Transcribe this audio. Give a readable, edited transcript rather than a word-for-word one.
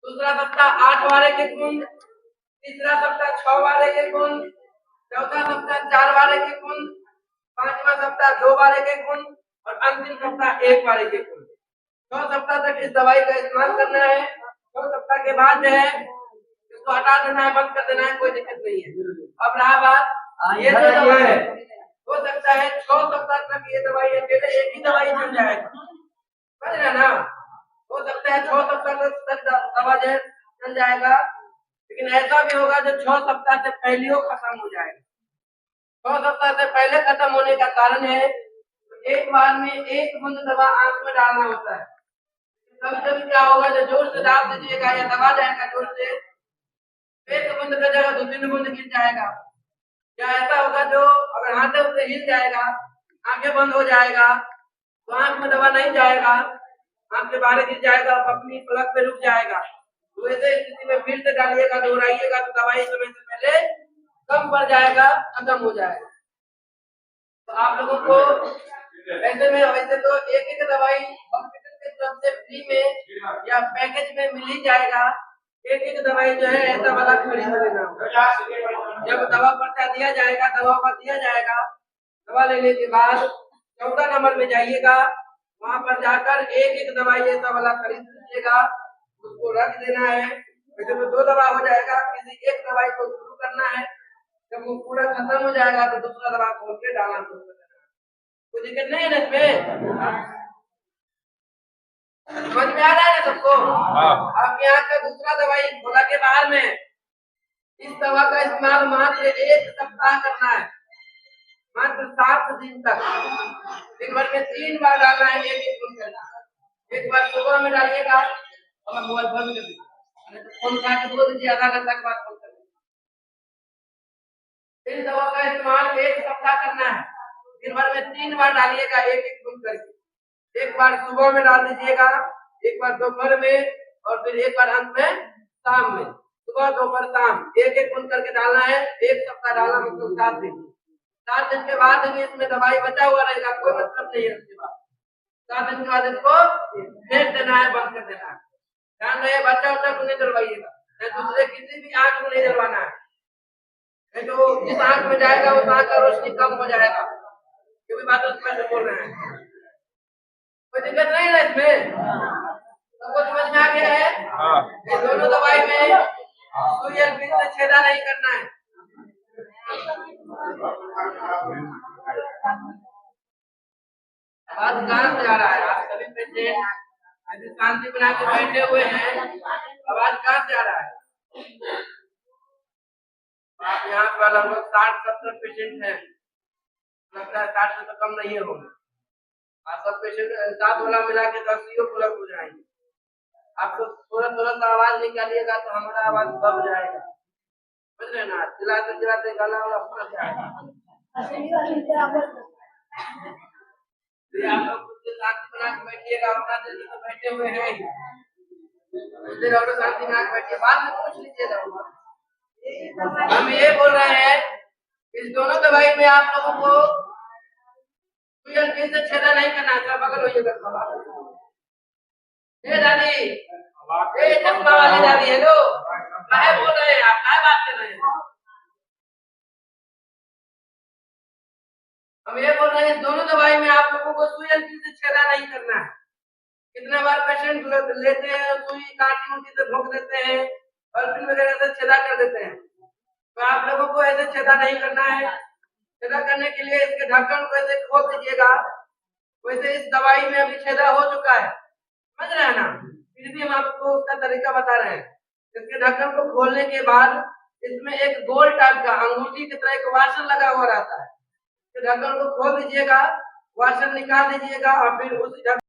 दूसरा सप्ताह 8 वाले के गुण, तीसरा सप्ताह 6 वाले के गुण, चौथा सप्ताह 4 वाले के गुण, पांचवा सप्ताह 2 वाले के गुण और अंतिम सप्ताह 1 वाले के गुण। 6 सप्ताह तक इस दवाई का इस्तेमाल करना है। 6 सप्ताह के बाद जो है इसको हटा देना है, बंद कर देना है, कोई दिक्कत नहीं है। अब रहा बात ये जो दवा है, हो सकता है 6 सप्ताह तक ये दवाई अकेले एक ही दवाई चल जाएगा, समझ रहे ना। हो सकता है 6 सप्ताह तक दवा जो चल जाएगा, लेकिन ऐसा भी होगा जो 6 सप्ताह से पहले ही खत्म हो जाएगा। 6 सप्ताह से पहले खत्म होने का कारण है एक बार में एक बूंद दवा आंख में डालना होता है। कभी कभी क्या होगा, जो जोर से डाल दीजिएगा या दबा जाएगा जोर से, एक बूंद का जगह 2-3 बूंद गिर जाएगा। या ऐसा होगा जो अगर हाथ से हिल जाएगा, आंखें बंद हो जाएगा, तो आंख में दवा नहीं जाएगा, आंख के बाहर गिर जाएगा, अपनी पलक पे रुक जाएगा। तो ऐसे स्थिति में फिर से डालिएगा, दोहराइएगा तो दवाई समय से पहले कम पड़ जाएगा, खत्म हो जाएगा। तो आप लोगों को वैसे तो एक दवाई हॉस्पिटल की तरफ से फ्री में या पैकेज में मिल ही जाएगा। एक दवाई जो है ऐसा वाला खरीद लेना। जब दवा पर्चा दिया जाएगा, दवा पर दिया जाएगा, दवा लेने के बाद 14 नंबर में जाइएगा, वहाँ पर जाकर एक दवाई ऐसा वाला खरीद लीजिएगा, उसको रख देना है। जब 2 दवा हो जाएगा, किसी एक दवाई को शुरू करना है, जब वो पूरा खत्म हो जाएगा तो दूसरा दवा खोल के डालना शुरू कर देना। कोई दिक्कत नहीं है ना इसमें? समझ में आ रहा है ना सबको? आपके यहाँ का दूसरा दवाई खोला के बाहर में इस दवा का इस्तेमाल मात्र 1 सप्ताह करना है, मात्र 7 दिन तक। दिन भर में 3 बार डालना है, एक बूंद करना है। एक बार सुबह में डालिएगा, और मोबाइल बंद कर दीजिए, फोन उठा के बोल दीजिए आधा घंटा के बाद फोन कर दीजिए। इस दवा का इस्तेमाल 1 सप्ताह करना है। दिन भर में 3 बार डालिएगा, एक बूंद करके। एक बार सुबह में डाल दीजिएगा, एक बार दोपहर में, और फिर एक बार अंत में शाम में। सुबह दोपहर शाम एक बूंद करके डालना है। 1 सप्ताह डालना मतलब 7 दिन। 7 दिन के बाद भी इसमें दवाई बचा हुआ रहेगा, कोई मतलब नहीं है। उसके बाद 7 दिन के बाद इसको फेंक देना है, बंद कर देना है। ध्यान रहे, बच्चा को नहीं डलवाइएगा, दूसरे किसी भी आंख में नहीं डलवाना है। तो जिस आंख में जाएगा उस आंख का रोशनी कम हो जाएगा। ये भी बात उसमें बोल रहे हैं, कोई दिक्कत नहीं है इसमें? सबको समझ में आ गया है? ये दोनों दवाई में सुई और बीज से छेदा नहीं करना है। आवाज कहाँ से आ रहा है? आप सभी पेशेंट ऐसे शांति बना के बैठे हुए हैं, आवाज कहाँ से आ रहा है? आप यहाँ पर लगभग 60-70 पेशेंट हैं, लगता है 60 से तो कम नहीं होंगे। आप सब पेशेंट 7 वाला मिला के 10 पूरा हो जाएंगे। आपको थोड़ा सा आवाज निकालिएगा तो हमारा आवाज दब जाएगा, समझ रहे ना? चिल्लाते गला वाला फंस जाएगा। आप लोग खुद शांति बना के बैठिएगा, अपना दिल से बैठे हुए हैं, शांति बना के बैठिए, बाद में पूछ लीजिएगा। हम ये बोल रहे हैं, इस दोनों दवाई में आप लोगों को से छेदा नहीं करना है। बगल होइएगा दादी, चश्मा वाली दादी, हेलो, काहे बोल रहे हैं आप, काहे बात कर रहे हैं? हम ये बोल रहे हैं, दोनों दवाई में आप लोगों को सुई से छेदा नहीं करना है। कितने बार पेशेंट लेते हैं, सुई कांटी से भोंक देते हैं और फिर वगैरह से छेदा कर देते हैं। तो आप लोगों को ऐसे छेदा नहीं करना है। छेदा करने के लिए इसके ढक्कन को ऐसे खोल दीजिएगा। वैसे इस दवाई में अभी छेदा हो चुका है, समझ रहे हैं ना? फिर भी हम आपको उसका तरीका बता रहे हैं। इसके ढक्कन को खोलने के बाद इसमें एक गोल टाइप का अंगूठी की तरह एक वाशर लगा हुआ रहता है। ढक्कन को खोल दीजिएगा, वाशर निकाल दीजिएगा और फिर उस